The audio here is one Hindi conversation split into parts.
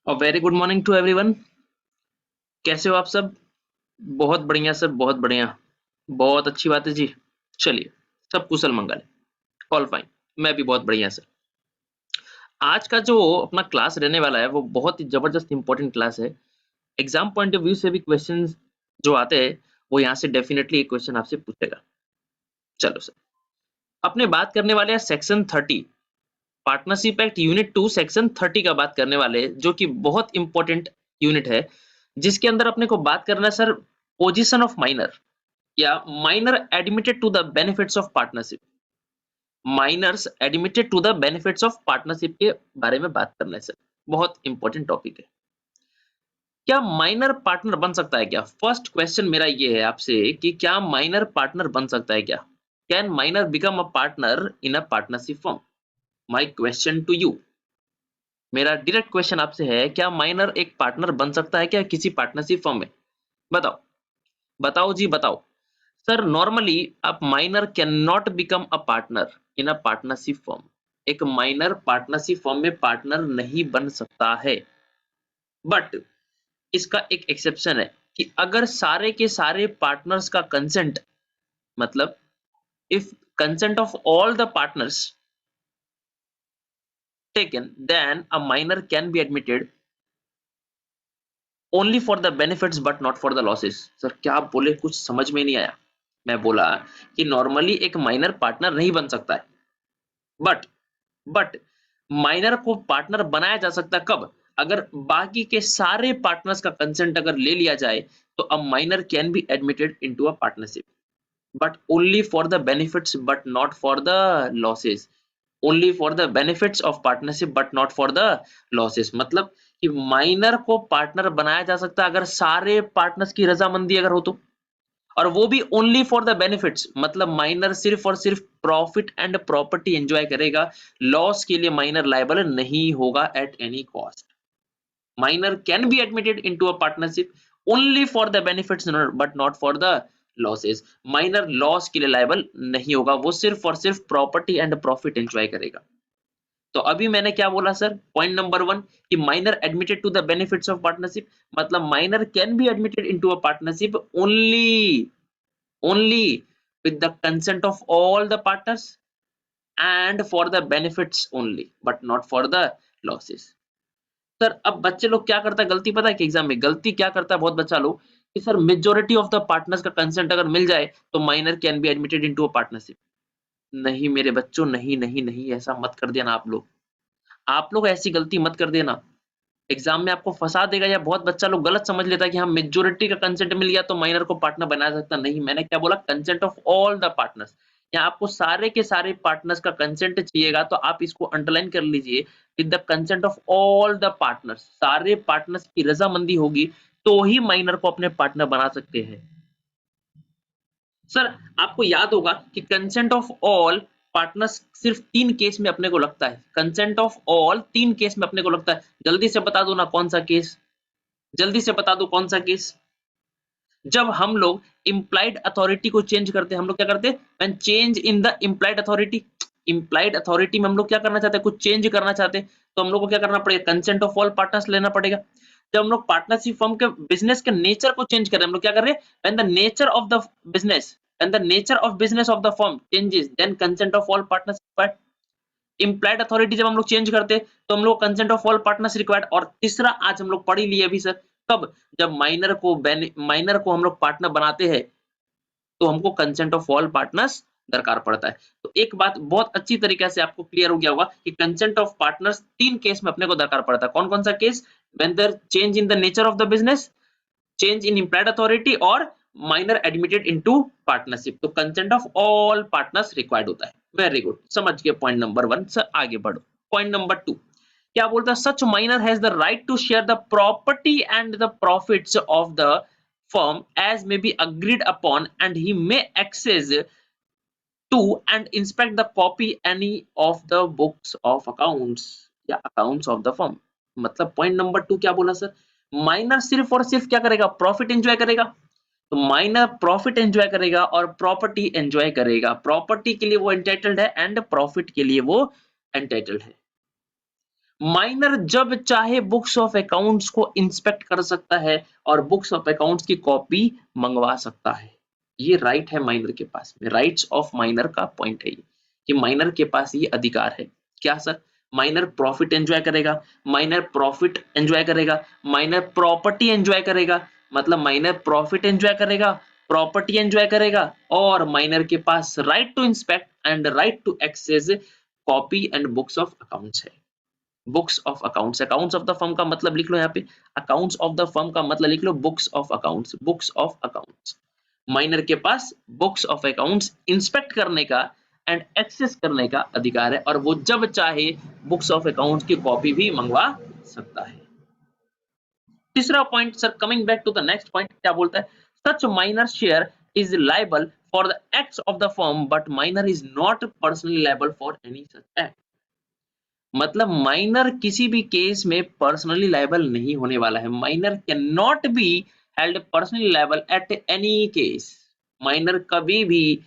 Very good morning to everyone. कैसे हो आप सब? बहुत बढ़िया सर, बहुत बढ़िया। बहुत अच्छी बात है जी। चलिए, सब कुशल मंगल है। All fine. मैं भी बहुत बढ़िया सर। आज का जो अपना क्लास रहने वाला है वो बहुत ही जबरदस्त इंपॉर्टेंट क्लास है। एग्जाम पॉइंट ऑफ व्यू से भी क्वेश्चंस जो आते हैं वो यहाँ से डेफिनेटली एक क्वेश्चन आपसे पूछेगा। चलो सर, अपने बात करने वाले हैं section 30, partnership act unit 2 section 30 का बात करने वाले हैं, जो कि बहुत इंपॉर्टेंट यूनिट है, जिसके अंदर अपने को बात करना है सर पोजीशन ऑफ माइनर या minor admitted to the benefits of partnership. Minors admitted to the benefits of partnership के बारे में बात करना है सर। बहुत इंपॉर्टेंट टॉपिक है। क्या माइनर पार्टनर बन सकता है क्या? फर्स्ट क्वेश्चन मेरा ये है आपसे कि क्या माइनर पार्टनर बन सकता है क्या? Can minor become a partner in a partnership firm? My question to you. मेरा डायरेक्ट क्वेश्चन आपसे है, क्या माइनर एक पार्टनर बन सकता है क्या किसी पार्टनरशिप फर्म में? बताओ, बताओ जी बताओ। सर नॉर्मली आप minor can not become a partner in a partnership firm. एक माइनर पार्टनरशिप फर्म में पार्टनर नहीं बन सकता है, बट इसका एक एक्सेप्शन है कि अगर सारे के सारे पार्टनर्स का कंसेंट, मतलब if consent of all the partners taken, then a minor can be admitted only for the benefits but not for the losses. Sir क्या आप बोले? कुछ समझ में नहीं आया। मैं बोला कि नॉर्मली एक माइनर पार्टनर नहीं बन सकता है, बट बट माइनर को पार्टनर बनाया जा सकता है कब? अगर बाकी के सारे पार्टनर्स का कंसेंट अगर ले लिया जाए तो अ minor can be admitted into a partnership, but only for the benefits but not for the losses. Only for the benefits of partnership but not for the losses. मतलब कि माइनर को पार्टनर बनाया जा सकता है अगर सारे पार्टनर्स की रजामंदी अगर हो तो, और वो भी ओनली फॉर द बेनिफिट्स। मतलब माइनर सिर्फ और सिर्फ प्रॉफिट एंड प्रॉपर्टी एंजॉय करेगा, लॉस के लिए माइनर लायबल नहीं होगा at any cost. Minor can be admitted into a partnership only for the benefits but not for the losses. Minor loss के लिए लायबल नहीं होगा, वो सिर्फ और सिर्फ प्रॉपर्टी एंड प्रॉफिट एंजॉय करेगा। तो अभी मैंने क्या बोला सर? पॉइंट नंबर 1 कि minor admitted to the benefits of partnership, मतलब minor can be admitted into a partnership only with the consent of all the partners and for the benefits only but not for the losses। Sir अब बच्चे लोग क्या करता है गलती, पता है कि एग्जाम में गलती क्या करता है बहुत बच्चा लोग, कि sir majority of the partners का कंसेंट अगर मिल जाए तो minor can be admitted into a partnership. नहीं मेरे बच्चों, नहीं नहीं नहीं, ऐसा मत कर देना आप लोग। आप लोग ऐसी गलती मत कर देना, एग्जाम में आपको फंसा देगा। या बहुत बच्चा लोग गलत समझ लेता है कि हाँ मेजॉरिटी का कंसेंट मिल गया तो माइनर को पार्टनर बना सकता। नहीं, मैंने क्या बोला? Consent of all the partners. यहाँ आपको सारे के सारे पार्टनर्स का कंसेंट चाहिएगा तो आप इसको अंडरलाइन कर लीजिए, with the consent of all the partners. सारे पार्टनर्स की रजामंदी होगी तो ही माइनर को अपने पार्टनर बना सकते हैं। सर आपको याद होगा कि कंसेंट ऑफ ऑल पार्टनर्स सिर्फ 3 केस में अपने को लगता है। कंसेंट ऑफ ऑल 3 केस में अपने को लगता है। जल्दी से बता दो ना कौन सा केस, जल्दी से बता दो कौन सा केस? जब हम लोग इम्प्लाइड अथॉरिटी को चेंज करते हैं, हम लोग क्या करते हैं? When change in the implied authority. Implied authority में हम लोग क्या करना चाहते हैं? कुछ चेंज करना चाहते हैं तो हम लोग को क्या करना पड़ेगा? कंसेंट ऑफ ऑल पार्टनर्स लेना पड़ेगा। जब हम लोग पार्टनरशिप फर्म के बिजनेस के नेचर को चेंज कर रहे हैं, हम लोग क्या कर रहे हैं? When the nature of the business when the nature of business of the firm changes, then consent of all partners required. Implied authority जब हम लोग चेंज करते हैं तो हम लोग consent of all partners required. और तीसरा आज हम लोग पढ़ ही लिए अभी सर, कब? जब माइनर को हम लोग पार्टनर बनाते हैं तो हमको कंसेंट ऑफ ऑल पार्टनर्स दरकार पड़ता है। तो एक बात बहुत अच्छी तरीके से आपको क्लियर हो गया होगा कि कंसेंट ऑफ पार्टनर्स 3 केस में अपने को दरकार पड़ता है। कौन कौन सा केस? When there change in the nature of the business, change in implied authority और माइनर एडमिटेड इनटू पार्टनरशिप। तो consent of all partners required होता है। वेरी गुड, समझ गए पॉइंट नंबर 1। सर आगे बढ़ो, पॉइंट नंबर 2 क्या बोलता है? Such minor has the right to share the property and the profits of the firm as may be agreed upon and he may access to and inspect the copy any of the books of accounts या accounts of the firm। मतलब पॉइंट नंबर 2 क्या बोला सर? माइनर सिर्फ और सिर्फ क्या करेगा? प्रॉफिट एंजॉय करेगा। तो माइनर प्रॉफिट एंजॉय करेगा और प्रॉपर्टी एंजॉय करेगा। प्रॉपर्टी के लिए वो एंटाइटल्ड है एंड प्रॉफिट के लिए वो एंटाइटल्ड है। माइनर जब चाहे बुक्स ऑफ अकाउंट्स को इंस्पेक्ट कर सकता है और बुक्स ऑफ अकाउंट्स की कॉपी मंगवा सकता है। ये राइट है माइनर के पास में, राइट्स ऑफ माइनर का पॉइंट है ये कि माइनर के पास ये अधिकार है। क्या सर? माइनर प्रॉफिट एंजॉय करेगा, माइनर प्रॉफिट एंजॉय करेगा, माइनर प्रॉपर्टी एंजॉय करेगा, मतलब माइनर प्रॉफिट एंजॉय करेगा, प्रॉपर्टी एंजॉय करेगा, और माइनर के पास right to inspect and right to access copy and books of accounts है। Books of accounts, accounts of the firm का मतलब लिख लो यहाँ पे, अकाउंट्स ऑफ द फर्म का मतलब लिख लो books of accounts, books of accounts. Minor के पास बुक्स ऑफ अकाउंट्स इंस्पेक्ट करने का एंड एक्सेस करने का अधिकार है, और वो जब चाहे बुक्स ऑफ अकाउंट्स की कॉपी भी मंगवा सकता है। तीसरा point sir, coming back to the next point, क्या बोलता है? Such minor share is liable for the acts of the firm but minor is not personally liable for any such act. मतलब माइनर किसी भी केस में पर्सनली लायबल नहीं होने वाला है। Minor can not be held personally liable at any case. Minor कभी भी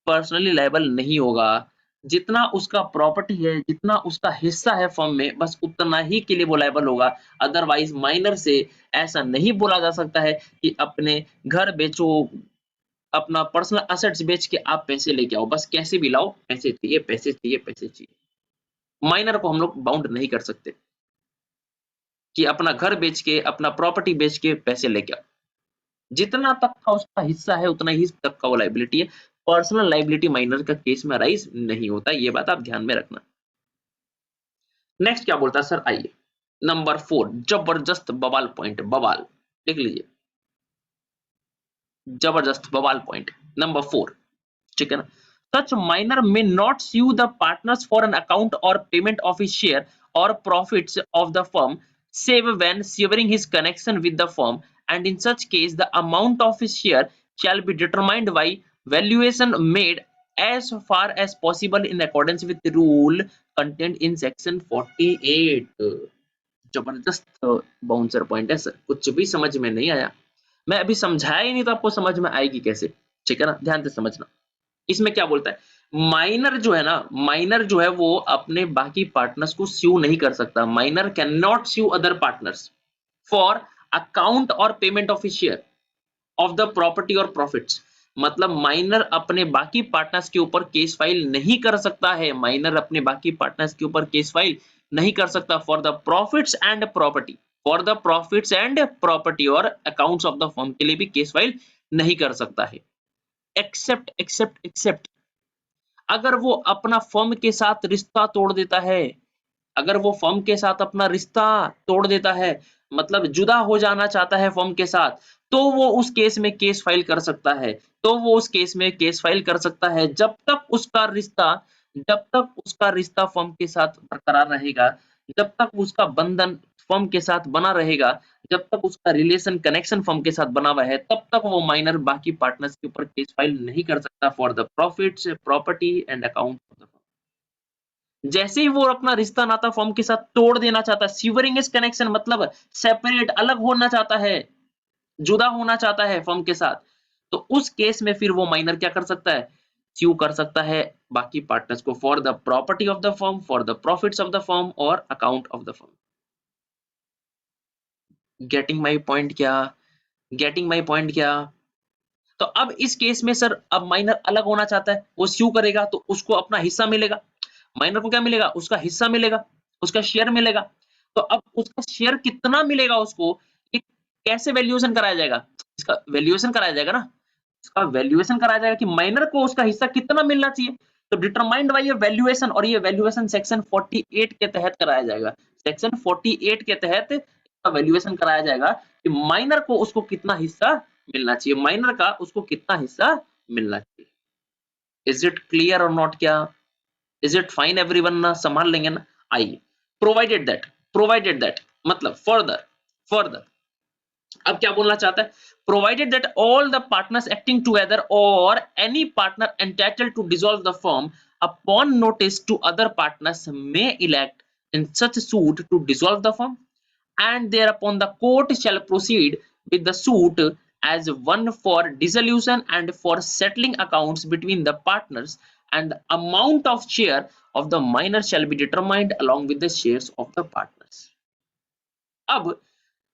पर्सनली लायबल नहीं होगा। जितना उसका प्रॉपर्टी है, जितना उसका हिस्सा है फर्म में, बस उतना ही के लिए वो लायबल होगा। अदरवाइज माइनर से ऐसा नहीं बोला जा सकता है कि अपने घर बेचो, अपना पर्सनल असेट्स बेच के आप पैसे लेके आओ, बस कैसे भी लाओ, पैसे चाहिए, पैसे चाहिए, पैसे चाहिए। माइनर को हम लोग बाउंड नहीं कर सकते कि अपना घर बेच के, अपना प्रॉपर्टी बेच के पैसे लेके आओ। जितना तक का उसका हिस्सा है उतना ही तक का वो लायबिलिटी है। पर्सनल लायबिलिटी माइनर का केस में राइज नहीं होता, ये बात आप ध्यान में रखना। नेक्स्ट क्या बोलता है सर, आइए नंबर 4, जबरदस्त बवाल पॉइंट, बवाल लिख लीजिए, जबरदस्त बवाल पॉइंट नंबर 4, ठीक है ना? Such minor may not sue the partners for an account or payment of his share or profits of the firm, save when severing his connection with the firm, and in such case the amount of his share shall be determined by valuation made as far as possible in accordance with the rule contained in section 48। जबरदस्त बाउंसर पॉइंट है सर, कुछ भी समझ में नहीं आया, मैं अभी समझाया ही नहीं तो आपको समझ में आएगी कैसे? ठीक है ना, ध्यान से समझना। इसमें क्या बोलता है, माइनर जो है ना, माइनर जो है वो अपने बाकी पार्टनर्स को स्यू नहीं कर सकता। Minor can not sue other partners for account और payment of his share of the property और प्रॉफिट्स। मतलब माइनर अपने बाकी पार्टनर्स के ऊपर केस फाइल नहीं कर सकता है, माइनर अपने बाकी पार्टनर्स के ऊपर केस फाइल नहीं कर सकता for the profits and property, for the profits and property, और अकाउंट्स ऑफ द फर्म के लिए भी केस फाइल नहीं कर सकता है। एक्सेप्ट अगर वो अपना फर्म के साथ रिश्ता तोड़ देता है, अगर वो फर्म के साथ अपना रिश्ता तोड़ देता है, मतलब जुदा हो जाना चाहता है फर्म के साथ, तो वो उस केस में केस फाइल कर सकता है। तो वो उस केस में केस फाइल कर सकता है जब तक उसका रिश्ता फर्म के साथ बरकरार रहेगा, जब तक उसका बंधन फर्म के साथ बना रहेगा, जब तक उसका रिलेशन कनेक्शन फर्म के साथ बना हुआ है, तब तक वो माइनर बाकी पार्टनर्स के ऊपर केस फाइल नहीं कर सकता for the profits, property and account of the firm. जैसे ही वो अपना रिश्ता नाता फर्म के साथ तोड़ देना चाहता है, सीवरिंग इज कनेक्शन मतलब सेपरेट, अलग होना चाहता है, जुदा होना चाहता है फर्म के साथ, तो उस केस में फिर वो माइनर क्या कर सकता है, स्यू कर सकता है बाकी पार्टनर्स को for the property of the firm, for the profits of the firm और account of the firm. Getting my point क्या? गेटिंग माई पॉइंट क्या? तो अब इस केस में सर, अब माइनर अलग होना चाहता है, वो स्यू करेगा तो उसको अपना हिस्सा मिलेगा। माइनर को क्या मिलेगा? उसका हिस्सा मिलेगा, उसका शेयर मिलेगा। तो अब उसका शेयर कितना मिलेगा उसको, ये कैसे वैल्यूएशन कराया जाएगा? इसका वैल्यूएशन कराया जाएगा ना, इसका वैल्यूएशन कराया जाएगा कि माइनर को उसका हिस्सा कितना मिलना चाहिए। तो डिटरमाइंड बाय ये वैल्यूएशन, और ये वैल्यूएशन सेक्शन 48 के तहत कराया जाएगा। सेक्शन 48 के तहत इसका वैल्यूएशन कराया जाएगा कि माइनर को उसको कितना हिस्सा मिलना चाहिए, माइनर का उसको कितना हिस्सा मिलना चाहिए। इज इट क्लियर और नॉट? क्या इज इट फाइन एवरीवन? ना संभाल लेंगे ना? आइए, प्रोवाइडेड दैट मतलब फर्दर अब क्या बोलना चाहता है, provided that all the partners acting together और any partner entitled to dissolve the firm upon notice to other partners may elect in such suit to dissolve the firm, and thereupon the court shall proceed with the suit as one for dissolution and for settling accounts between the partners and the amount of share of the minor shall be determined along with the shares of the partners. अब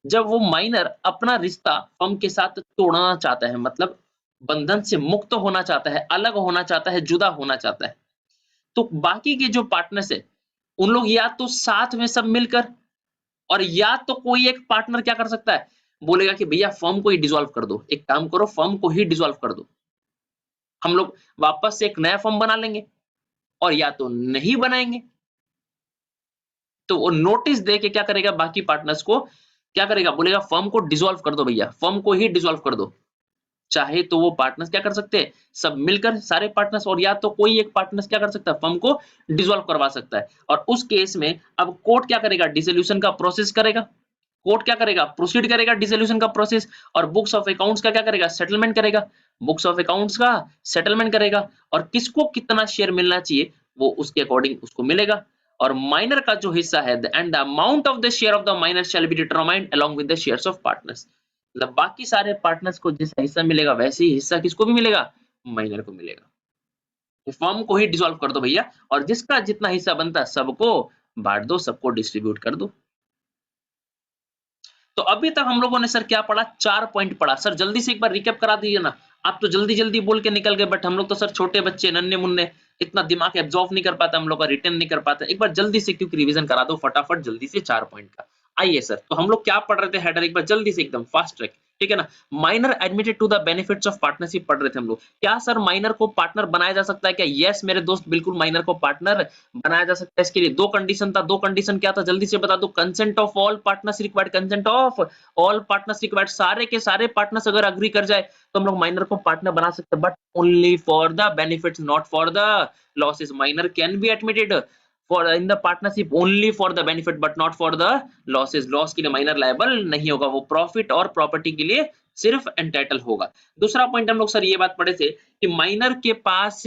जब वो माइनर अपना रिश्ता फर्म के साथ तोड़ना चाहता है, मतलब बंधन से मुक्त होना चाहता है, अलग होना चाहता है, जुदा होना चाहता है, तो बाकी के जो पार्टनर्स है उन लोग या तो साथ में सब मिलकर, और या तो कोई एक पार्टनर क्या कर सकता है, बोलेगा कि भैया फर्म को ही डिसॉल्व कर दो, एक काम करो फर्म को ही डिसॉल्व कर दो, हम लोग वापस से एक नया फर्म बना लेंगे, और या तो नहीं बनाएंगे। तो वो नोटिस दे के क्या करेगा, बाकी पार्टनर्स को क्या करेगा, बोलेगा फर्म को डिसॉल्व कर दो भैया, फर्म को ही डिसॉल्व कर दो। चाहे तो वो पार्टनर्स क्या कर सकते हैं, सब मिलकर सारे पार्टनर्स, और या तो कोई एक पार्टनर्स क्या कर सकता है, फर्म को डिसॉल्व करवा सकता है। और उस केस में अब कोर्ट क्या करेगा, डिसोल्यूशन का प्रोसेस करेगा। कोर्ट क्या करेगा, प्रोसीड करेगा डिसोल्यूशन का प्रोसेस, और बुक्स ऑफ अकाउंट्स का क्या करेगा, सेटलमेंट करेगा। बुक्स ऑफ अकाउंट्स का सेटलमेंट करेगा, और किसको कितना शेयर मिलना चाहिए वो उसके अकॉर्डिंग उसको मिलेगा। और माइनर का जो हिस्सा है, and the amount of the share of the minor shall be determined along with the shares of partners. मतलब बाकी सारे पार्टनर्स को जैसा हिस्सा मिलेगा वैसे ही हिस्सा किसको भी मिलेगा, माइनर को मिलेगा। तो फर्म को ही डिसॉल्व कर दो भैया, और जिसका जितना हिस्सा बनता है सबको बांट दो, सबको डिस्ट्रीब्यूट कर दो। तो अभी तक हम लोगों ने सर क्या पढ़ा, 4 पॉइंट पढ़ा। सर जल्दी से एक बार रिकैप करा दीजिए ना, आप तो जल्दी जल्दी बोल के निकल गए, बट हम लोग तो सर छोटे बच्चे, नन्हे मुन्ने, इतना दिमाग एब्जॉर्व नहीं कर पाता, हम लोग का रिटेन नहीं कर पाता। एक बार जल्दी से क्योंकि रिवीजन करा दो फटाफट जल्दी से 4 पॉइंट का। आइए सर, तो हम लोग क्या पढ़ रहे थे, हेडर एक बार जल्दी से एकदम फास्ट ट्रैक, ठीक है ना। Minor admitted to the benefits of partnership पढ़ रहे थे हम लोग। क्या सर माइनर को पार्टनर बनाया जा सकता है क्या, यस मेरे दोस्त बिल्कुल माइनर को पार्टनर बनाया जा सकता है। इसके लिए 2 कंडीशन था, 2 कंडीशन क्या था जल्दी से बता दो, consent of all partners required, consent of all partners required, सारे के सारे पार्टनर्स अगर अग्री कर जाए तो हम लोग माइनर को पार्टनर बना सकते हैं, but only for the benefits not for the losses. Minor can be admitted for in the partnership only for the benefit but not for the losses. Loss के लिए माइनर लायबल नहीं होगा, वो प्रॉफिट और प्रॉपर्टी के लिए सिर्फ एंटाइटल होगा। दूसरा पॉइंट हम लोग सर ये बात पढ़े थे कि माइनर के पास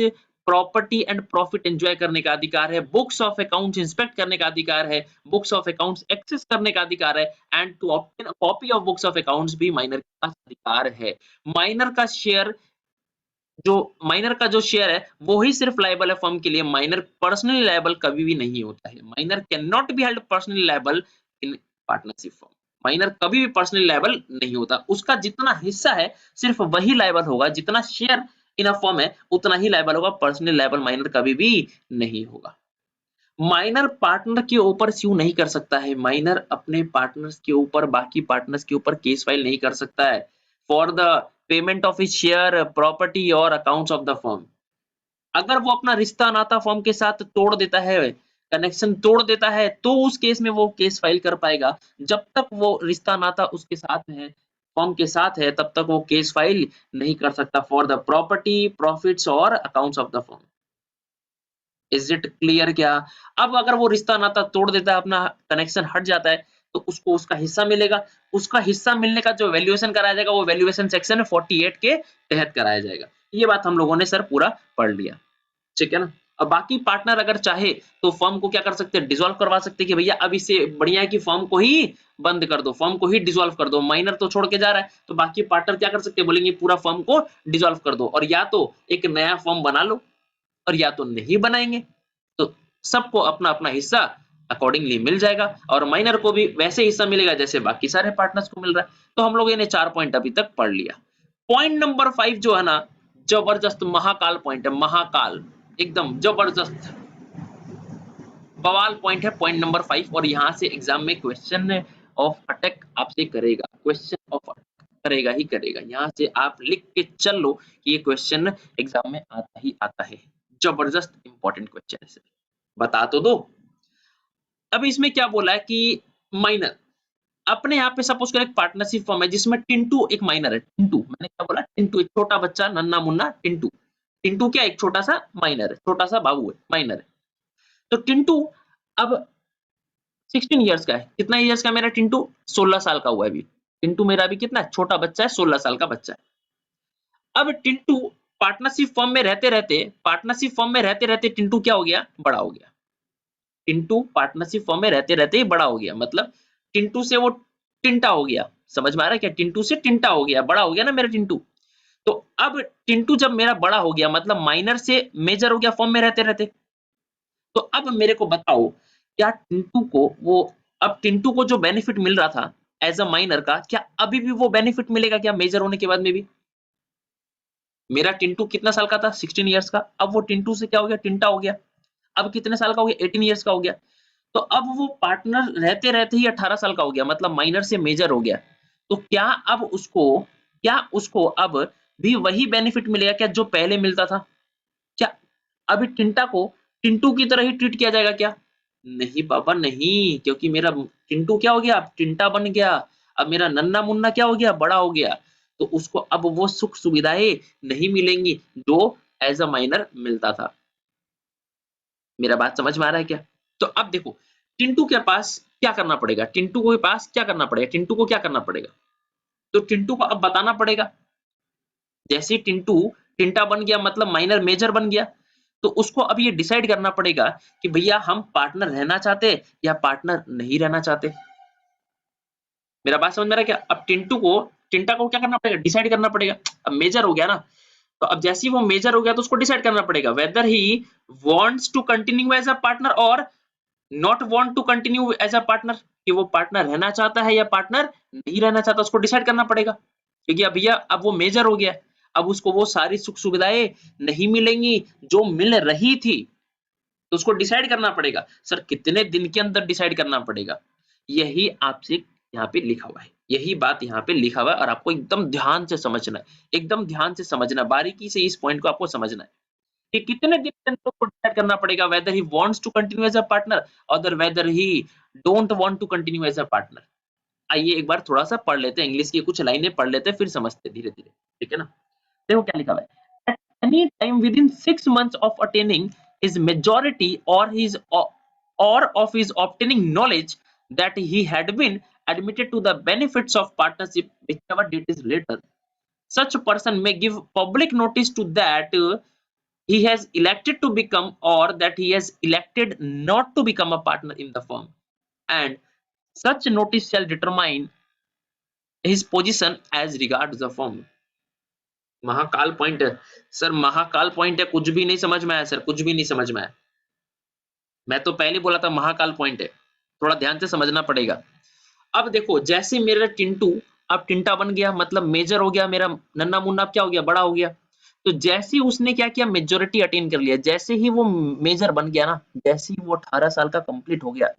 प्रॉपर्टी एंड प्रॉफिट एंजॉय करने का अधिकार है, बुक्स ऑफ अकाउंट्स इंस्पेक्ट करने का अधिकार है, बुक्स ऑफ अकाउंट्स एक्सेस करने का अधिकार है, and to obtain copy of books of accounts भी माइनर के पास अधिकार है। माइनर का शेयर जो माइनर का जो शेयर है वो ही सिर्फ लायबल है फर्म के लिए, माइनर पर्सनली लायबल कभी भी नहीं होता है। Minor can not be held personally liable in partnership firm. Minor कभी भी पर्सनली लायबल नहीं होता, उसका जितना हिस्सा है सिर्फ वही लायबल होगा, जितना शेयर इन अ फर्म है उतना ही लायबल होगा, पर्सनली लायबल माइनर कभी भी नहीं होगा। माइनर पार्टनर के ऊपर स्यू नहीं कर सकता है, माइनर अपने पार्टनर्स के ऊपर, बाकी पार्टनर्स के ऊपर केस फाइल नहीं कर सकता है for the payment of his share, property और अकाउंट्स ऑफ द फर्म। अगर वो अपना रिश्ता नाता फर्म के साथ तोड़ देता है, कनेक्शन तोड़ देता है, तो उस केस में वो केस फाइल कर पाएगा। जब तक वो रिश्ता नाता उसके साथ है, फर्म के साथ है, तब तक वो केस फाइल नहीं कर सकता फॉर द प्रॉपर्टी, प्रॉफिट्स और accounts of the firm. Is it clear क्या। अब अगर वो रिश्ता नाता तोड़ देता है, अपना कनेक्शन हट जाता है, तो उसको उसका हिस्सा मिलेगा। उसका हिस्सा मिलने का जो वैल्यूएशन कराया जाएगा वो वैल्यूएशन सेक्शन 48 के तहत कराया जाएगा। ये बात हम लोगों ने सर पूरा पढ़ लिया, ठीक है ना। अब बाकी पार्टनर अगर चाहे तो फर्म को क्या कर सकते हैं, डिसॉल्व करवा सकते हैं कि भैया अब इससे बढ़िया है कि फर्म को ही बंद कर दो, फर्म को ही डिसॉल्व कर दो। माइनर तो छोड़ के जा रहा है, तो बाकी पार्टनर क्या कर सकते हैं, बोलेंगे पूरा फर्म को डिसॉल्व कर दो, और या तो एक नया फर्म बना लो, और या तो नहीं बनाएंगे। तो सबको अपना अपना हिस्सा अकॉर्डिंगली मिल जाएगा, और माइनर को भी वैसे हिस्सा मिलेगा जैसे बाकी सारे पार्टनर्स को मिल रहा है। तो हम लोग ने 4 पॉइंट अभी तक पढ़ लिया। पॉइंट नंबर 5 जो है ना, जबरदस्त महाकाल पॉइंट है, महाकाल एकदम जबरदस्त बवाल पॉइंट है पॉइंट नंबर 5, और यहां से एग्जाम में क्वेश्चन ऑफ अटैक आपसे करेगा, क्वेश्चन ऑफ अटैक करेगा ही करेगा। यहां से आप लिख के चल लो कि ये क्वेश्चन एग्जाम में आता ही आता है, जबरदस्त इंपॉर्टेंट क्वेश्चन है, बता तो दो। अब इसमें क्या बोला है कि माइनर अपने यहाँ पे सपोज करें एक पार्टनरशिप फॉर्म है जिसमें टिंटू एक माइनर है। टिंटू मैंने क्या बोला, टिंटू एक छोटा बच्चा, नन्ना मुन्ना टिंटू। टिंटू क्या एक छोटा सा माइनर है, छोटा सा बाबू है, माइनर है। तो टिंटू अब 16 इयर्स का है। कितना इयर्स का मेरा टिंटू, 16 साल का हुआ है अभी। टिंटू मेरा अभी कितना है, छोटा बच्चा है, 16 साल का बच्चा है। अब टिंटू पार्टनरशिप फॉर्म में रहते रहते, पार्टनरशिप फॉर्म में रहते रहते टिंटू क्या हो गया, बड़ा हो गया। टिंटू पार्टनरशिप फॉर्म में रहते रहते ही बड़ा हो गया, मतलब टिंटू से वो टिंटा हो गया। समझ में आ रहा है क्या, टिंटू से टिंटा हो गया, बड़ा हो गया ना मेरा टिंटू। तो अब टिंटू जब मेरा बड़ा हो गया मतलब माइनर से मेजर हो गया फॉर्म में रहते रहते, तो अब मेरे को बताओ क्या टिंटू को वो अब टिंटू को जो बेनिफिट मिल रहा था एज अ माइनर का, क्या अभी भी वो बेनिफिट मिलेगा क्या मेजर होने के बाद में भी? मेरा टिंटू कितना साल का था? 16 इयर्स का। अब वो टिंटू से क्या हो गया? टिंटा हो गया। अब कितने साल का हो गया? 18 इयर्स का हो गया। तो अब वो पार्टनर रहते रहते ही 18 साल का हो गया, मतलब माइनर से मेजर हो गया। तो क्या उसको अब भी वही बेनिफिट मिलेगा क्या जो पहले मिलता था? क्या अभी टिंटा को टिंटू की तरह ही ट्रीट किया जाएगा क्या? नहीं बाबा नहीं, क्योंकि मेरा टिंटू क्या हो गया? अब टिंटा बन गया। अब मेरा नन्ना मुन्ना क्या हो गया? बड़ा हो गया। तो उसको अब वो सुख सुविधाएं नहीं मिलेंगी जो एज अ माइनर मिलता था। मेरा बात समझ में आ रहा है क्या? तो अब देखो टिंटू के पास क्या करना पड़ेगा? टिंटू के पास क्या करना पड़ेगा? टिंटू को क्या करना पड़ेगा? तो टिंटू को अब बताना पड़ेगा। जैसे ही टिंटू टिंटा बन गया मतलब माइनर मेजर बन गया, तो उसको अब ये डिसाइड करना पड़ेगा कि भैया हम पार्टनर रहना चाहते या पार्टनर नहीं रहना चाहते। मेरा बात समझ में आ रहा है क्या? अब टिंटा को क्या करना पड़ेगा? डिसाइड करना पड़ेगा। अब मेजर हो गया ना, तो अब जैसे ही वो मेजर हो गया तो उसको डिसाइड करना पड़ेगा whether he wants to continue as a partner और not want to continue as a partner, कि वो पार्टनर रहना चाहता है या पार्टनर नहीं रहना चाहता, उसको डिसाइड करना पड़ेगा। क्योंकि अब भैया अब वो मेजर हो गया, अब उसको वो सारी सुख सुविधाएं नहीं मिलेंगी जो मिल रही थी, तो उसको डिसाइड करना पड़ेगा। सर कितने दिन के अंदर डिसाइड करना पड़ेगा? यही आपसे यहाँ पे लिखा हुआ है, यही बात यहाँ पे लिखा हुआ है और आपको एकदम ध्यान से समझना है, एकदम ध्यान से समझना, बारीकी से इस पॉइंट को आपको समझना है कि कितने दिन के अंदर उसको डिसाइड करना पड़ेगा whether he wants to continue as a partner और whether he don't want to continue as a partner. आइए एक बार थोड़ा सा पढ़ लेते हैं, इंग्लिश की कुछ लाइनें पढ़ लेते हैं फिर समझते हैं धीरे धीरे, ठीक है ना? देखो क्या लिखा हुआ है, at any time within 6 months of attaining his majority or of his obtaining knowledge that he had been admitted to the benefits of partnership whichever date is later, such person may give public notice to that he has elected to become or that he has elected not to become a partner in the firm, and such notice shall determine his position as regards the firm। Mahakal point है सर, महाकाल पॉइंट है, कुछ भी नहीं समझ में आया सर, कुछ भी नहीं समझ में आया। मैं तो पहले बोला था महाकाल पॉइंट है, थोड़ा ध्यान से समझना पड़ेगा। अब देखो जैसे मेरा टिंटू अब टिंटा बन गया मतलब मेजर हो गया, मेरा नन्ना मुन्ना अब क्या हो गया? बड़ा हो गया। तो जैसे ही उसने क्या किया? मेजोरिटी अटेन कर लिया। जैसे ही वो मेजर बन गया ना, जैसे ही वो 18 साल का कंप्लीट हो गया,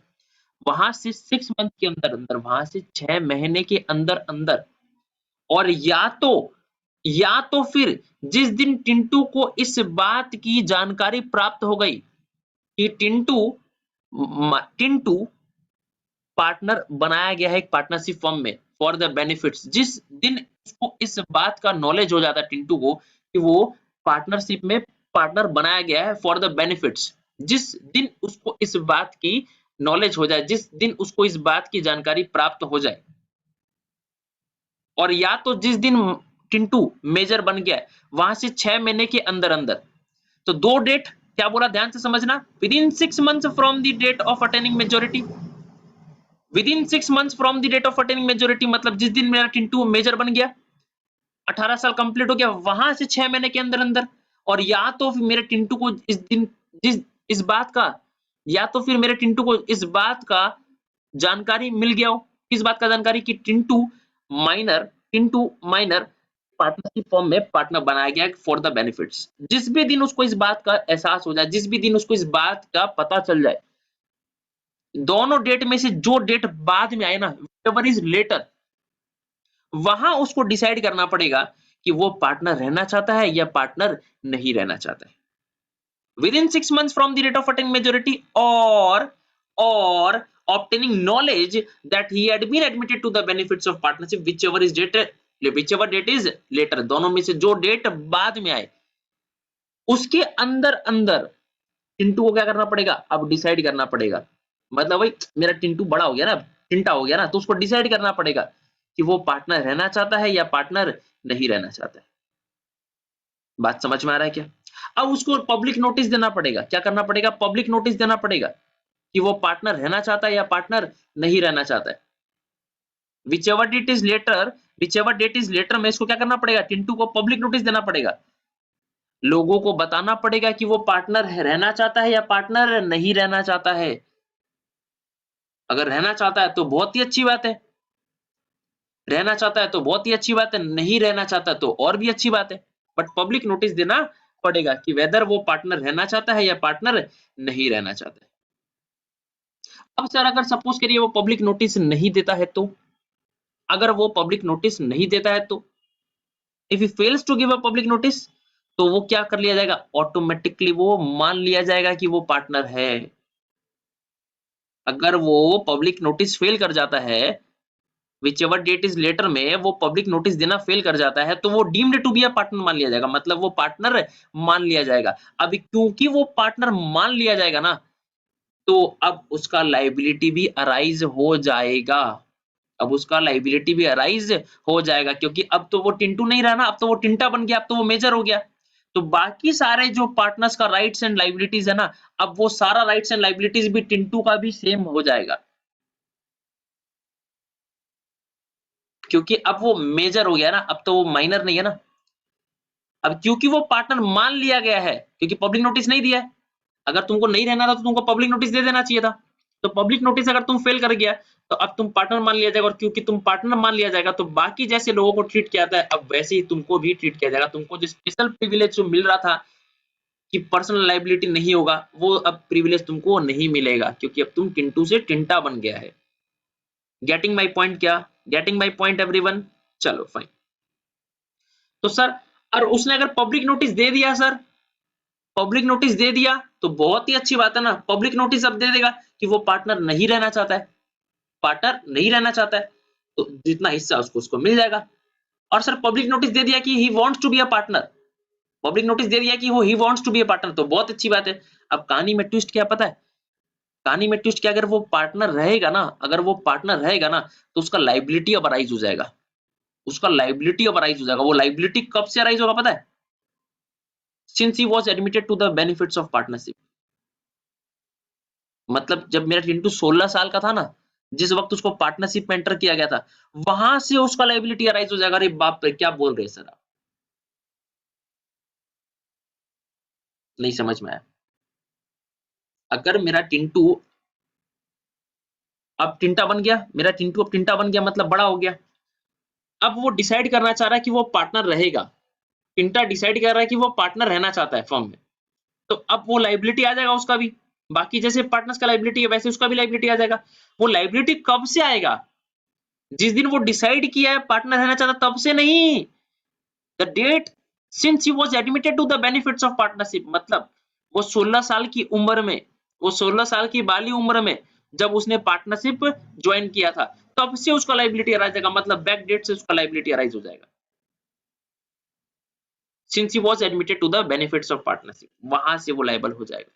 वहां से 6 मंथ के अंदर अंदर, वहां से 6 महीने के अंदर अंदर, और या तो फिर जिस दिन टिंटू को इस बात की जानकारी प्राप्त हो गई कि टिंटू पार्टनर बनाया गया है एक पार्टनरशिप फर्म में फॉर द बेनिफिट्स, जिस दिन उसको इस बात का नॉलेज हो जाता है टिंटू को कि वो पार्टनरशिप में पार्टनर बनाया गया है फॉर द बेनिफिट्स, जिस दिन उसको इस बात की नॉलेज हो जाए, जिस दिन उसको इस बात की जानकारी प्राप्त हो जाए, और या तो जिस दिन टिंटू मेजर बन गया है वहां से 6 महीने के अंदर अंदर। तो दो डेट क्या बोला, ध्यान से समझना, within 6 months from the date of attaining majority, within 6 months from the date of attaining majority, मतलब जिस दिन मेरा टिंटू मेजर बन गया, 18 साल कंप्लीट हो गया, वहां से 6 महीने के अंदर अंदर, और या तो फिर मेरे टिंटू को इस दिन जिस इस बात का, या तो फिर मेरे टिंटू को इस बात का जानकारी मिल गया हो, किस बात का जानकारी, कि टिंटू माइनर पार्टनरशिप फॉर्म में पार्टनर बनाया गया फॉर द बेनिफिट्स। जिस भी दिन उसको इस बात का एहसास हो जाए, जिस भी दिन उसको इस बात का पता चल जाए, दोनों डेट में से जो डेट बाद में आए ना, व्हिचएवर इज लेटर, वहां उसको डिसाइड करना पड़ेगा कि वो पार्टनर रहना चाहता है या पार्टनर नहीं रहना चाहता है। Within 6 months from the date of attaining majority or obtaining knowledge that he had been admitted to the benefits of partnership, whichever date is later, दोनों में से जो डेट बाद में आए, उसके अंदर अंदर टिंटू को क्या करना पड़ेगा? अब डिसाइड करना पड़ेगा। मतलब भाई मेरा टिंटू बड़ा हो गया ना, टिंटा हो गया ना, तो उसको डिसाइड करना पड़ेगा कि वो पार्टनर रहना चाहता है या पार्टनर नहीं रहना चाहता है। बात समझ में आ रहा है क्या? अब उसको पब्लिक नोटिस देना पड़ेगा। क्या करना पड़ेगा? पब्लिक नोटिस देना पड़ेगा कि वो पार्टनर रहना चाहता है या पार्टनर नहीं रहना चाहता है। Whichever it is later, whichever date is later में इसको क्या करना पड़ेगा, टिंटू को पब्लिक नोटिस देना पड़ेगा, लोगों को बताना पड़ेगा कि वो पार्टनर रहना चाहता है या पार्टनर नहीं रहना चाहता है। अगर रहना चाहता है तो बहुत ही अच्छी बात है, रहना चाहता है तो बहुत ही अच्छी बात है, नहीं रहना चाहता तो और भी अच्छी बात है, बट पब्लिक नोटिस देना पड़ेगा कि वेदर वो पार्टनर रहना चाहता है या पार्टनर नहीं रहना चाहता है। अब सर अगर सपोज करिए वो पब्लिक नोटिस नहीं देता है तो, अगर वो पब्लिक नोटिस नहीं देता है तो, if he fails to give a public notice, तो वो क्या कर लिया जाएगा, ऑटोमेटिकली वो मान लिया जाएगा कि वो पार्टनर है। अगर वो पब्लिक नोटिस फेल कर जाता है, whichever date is later में वो पब्लिक नोटिस देना फेल कर जाता है, तो वो deemed to be a partner मान लिया जाएगा, मतलब वो पार्टनर मान लिया जाएगा। अभी क्योंकि वो पार्टनर मान लिया जाएगा ना, तो अब उसका लायबिलिटी भी अराइज हो जाएगा। अब उसका लायबिलिटी भी अराइज हो जाएगा, क्योंकि अब तो वो टिंटू नहीं रहा ना, अब तो वो टिंटा बन गया, अब तो वो मेजर हो गया। तो बाकी सारे जो पार्टनर्स का राइट्स एंड लायबिलिटीज है ना, अब वो सारा राइट्स एंड लायबिलिटीज भी टिंटू का भी सेम हो जाएगा, क्योंकि अब वो मेजर हो गया ना, अब तो वो माइनर नहीं है ना। अब क्योंकि वो पार्टनर मान लिया गया है, क्योंकि पब्लिक नोटिस नहीं दिया है। अगर तुमको नहीं रहना था तो तुमको पब्लिक नोटिस दे देना चाहिए था। तो पब्लिक नोटिस अगर तुम फेल कर गया, तो अब तुम पार्टनर मान लिया जाएगा, और क्योंकि तुम पार्टनर मान लिया जाएगा, तो बाकी जैसे लोगों को ट्रीट किया जाता है, अब वैसे ही तुमको भी ट्रीट किया जाएगा। तुमको जो स्पेशल प्रिविलेज जो मिल रहा था कि पर्सनल लायबिलिटी नहीं होगा, वो अब प्रिविलेज तुमको नहीं मिलेगा, क्योंकि अब तुम टिंटू से टिंटा बन गया है। गेटिंग माई पॉइंट क्या? Getting my point everyone? चलो फाइन। तो सर, और उसने अगर पब्लिक नोटिस दे दिया सर, पब्लिक नोटिस दे दिया तो बहुत ही अच्छी बात है ना। पब्लिक नोटिस अब दे देगा कि वो पार्टनर नहीं रहना चाहता है, पार्टनर नहीं रहना चाहता है, तो जितना हिस्सा उसको उसको मिल जाएगा। और सर पब्लिक नोटिस दे दिया कि he wants to be a partner, public notice दे दिया कि वो he wants to be a partner, तो बहुत अच्छी बात है। अब कहानी में ट्विस्ट क्या पता है? कहानी में ट्विस्ट क्या, अगर वो पार्टनर रहेगा ना, अगर वो पार्टनर रहेगा ना, तो उसका लायबिलिटी अब अराइज हो जाएगा, उसका लायबिलिटी अब अराइज हो जाएगा। वो लायबिलिटी कब से अराइज होगा पता है? Since he was admitted to the benefits of partnership. मतलब जब मेरा टिंटू 16 साल का था ना, जिस वक्त उसको पार्टनरशिप में एंटर किया गया था, वहां से उसका लायबिलिटी अराइज हो जाएगा। अरे बाप रे, क्या बोल रहे हैं सर आप, नहीं समझ में आया। अगर मेरा टिंटू अब टिंटा बन गया, मेरा टिंटू अब टिंटा बन गया, मतलब बड़ा हो गया। अब वो डिसाइड करना चाह रहा है कि वो पार्टनर रहेगा। टिंटा डिसाइड कर रहा है कि वो पार्टनर रहना चाहता है फर्म में, तो अब वो लायबिलिटी आ जाएगा उसका भी। बाकी जैसे पार्टनर्स का लायबिलिटी है, वैसे उसका भी लायबिलिटी आ जाएगा। वो लायबिलिटी कब से आएगा? जिस दिन वो डिसाइड किया है पार्टनर रहना चाहता, तब से नहीं। The date since he was admitted to the benefits of partnership, मतलब वो 16 साल की उम्र में, वो 16 साल की बाली उम्र में जब उसने पार्टनरशिप ज्वाइन किया था, तब से उसका लायबिलिटी अराइज होगा, मतलब बैक डेट से उसका लायबिलिटी अराइज हो जाएगा। Since he was admitted to the benefits of partnership, वहां से वो लायबल हो जाएगा।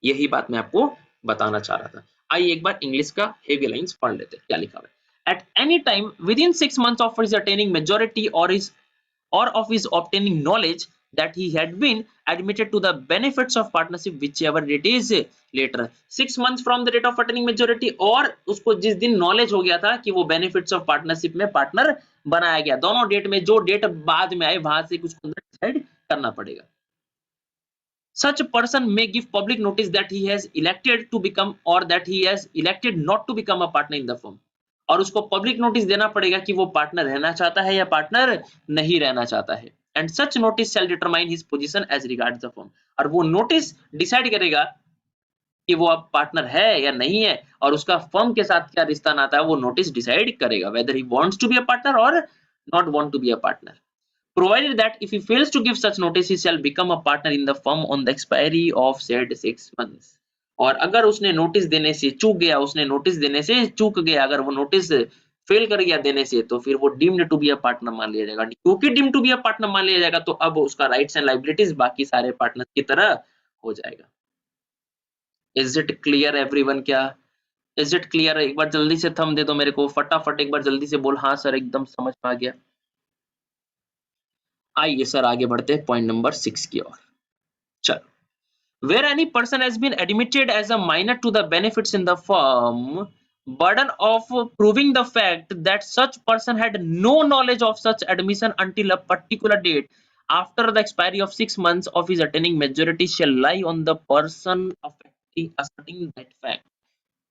यही बात मैं आपको बताना चाह रहा था। आइए एक बार इंग्लिश का हेवी लाइंस पढ़ लेते हैं, क्या लिखा हुआ है। At any time with in 6 months of his attaining majority or of his obtaining knowledge that he had been admitted to the benefits of partnership whichever it is later, 6 months from the date of attaining majority, और उसको जिस दिन नॉलेज हो गया था कि वो बेनिफिट्स ऑफ पार्टनरशिप में पार्टनर बनाया गया, दोनों डेट में, जो डेट बाद में आए वहां से कुछ डिसाइड करना पड़ेगा। Such a person may give public notice that he has elected to become or that he has elected not to become a partner in the firm, और उसको पब्लिक नोटिस देना पड़ेगा कि वो पार्टनर रहना चाहता है या पार्टनर नहीं रहना चाहता है। And such notice shall determine his position as regards the firm, और वो नोटिस डिसाइड करेगा कि वो अब पार्टनर है या नहीं है, और उसका फर्म के साथ क्या रिश्ता नाता है, वो नोटिस डिसाइड करेगा whether he wants to be a partner और not want to be a partner. Provided that if he fails to give such notice, he shall become a partner in the firm on the expiry of said 6 months. और अगर उसने नोटिस देने से चूक गया, उसने नोटिस देने से चूक गया, अगर वो नोटिस फेल कर गया देने से, तो फिर वो deemed to be a partner मान लिया जाएगा। क्योंकि deemed to be a partner मान लिया जाएगा, तो अब उसका राइट्स एंड लायबिलिटीज बाकी सारे पार्टनर की तरह हो जाएगा। Is it clear everyone? क्या इज इट क्लियर? एक बार जल्दी से थंब दे दो मेरे को, फटाफट एक बार जल्दी से बोल हाँ सर एकदम समझ में आ गया। आइए सर आगे बढ़ते हैं पॉइंट नंबर 6 की ओर। चलो, where any person has been admitted as a minor to the benefits in the firm burden of proving the fact that such person had no knowledge of such admission until a particular date after the expiry of 6 months of his attaining majority shall lie on the person asserting that fact.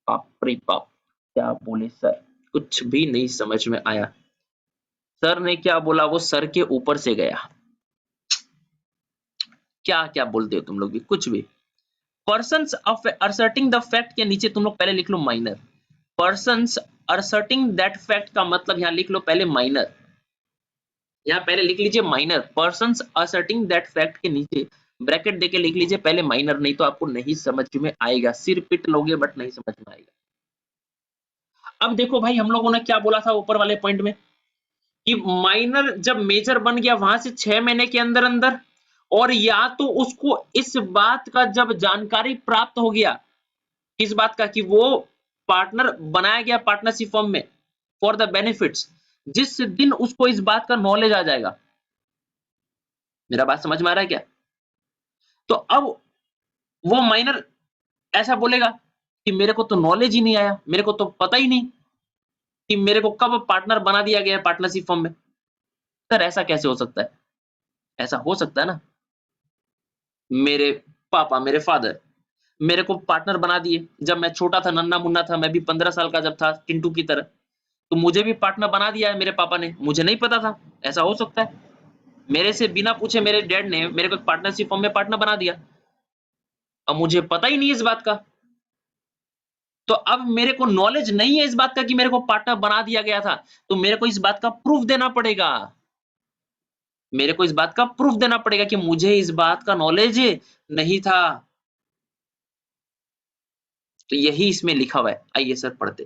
बाप रे बाप, क्या बोले सर, कुछ भी नहीं समझ में आया। सर ने क्या बोला, वो सर के ऊपर से गया। क्या क्या बोलते हो तुम लोग भी, कुछ भी। पर्सन्स असर्टिंग द फैक्ट के नीचे तुम लोग पहले लिख लो minor. Persons asserting that fact का मतलब यहां लिख लो पहले माइनर, यहां पहले लिख लीजिए minor. Persons asserting that fact के नीचे ब्रैकेट देके लिख लीजिए पहले माइनर, नहीं तो आपको नहीं समझ में आएगा, सिर पिट लोगे बट नहीं समझ में आएगा। अब देखो भाई, हम लोगों ने क्या बोला था ऊपर वाले पॉइंट में कि माइनर जब मेजर बन गया वहां से 6 महीने के अंदर अंदर, और या तो उसको इस बात का जब जानकारी प्राप्त हो गया, इस बात का कि वो पार्टनर बनाया गया पार्टनरशिप फर्म में फॉर द बेनिफिट्स, जिस दिन उसको इस बात का नॉलेज आ जाएगा। मेरा बात समझ में आ रहा है क्या? तो अब वो माइनर ऐसा बोलेगा कि मेरे को तो नॉलेज ही नहीं आया, मेरे को तो पता ही नहीं कि मेरे को कब पार्टनर बना दिया गया है पार्टनरशिप फर्म में। सर ऐसा कैसे हो सकता है? ऐसा हो सकता है ना, मेरे पापा, मेरे फादर मेरे को पार्टनर बना दिए जब मैं छोटा था, नन्ना मुन्ना था, मैं भी 15 साल का जब था, टिंटू की तरह, तो मुझे भी पार्टनर बना दिया है मेरे पापा ने, मुझे नहीं पता था। ऐसा हो सकता है, मेरे से बिना पूछे मेरे डैड ने मेरे को पार्टनरशिप फर्म में पार्टनर बना दिया, अब मुझे पता ही नहीं इस बात का। तो अब मेरे को नॉलेज नहीं है इस बात का कि मेरे को पार्टनर बना दिया गया था, तो मेरे को इस बात का प्रूफ देना पड़ेगा, मेरे को इस बात का प्रूफ देना पड़ेगा कि मुझे इस बात का नॉलेज नहीं था। तो यही इसमें लिखा हुआ है, आइए सर पढ़ते।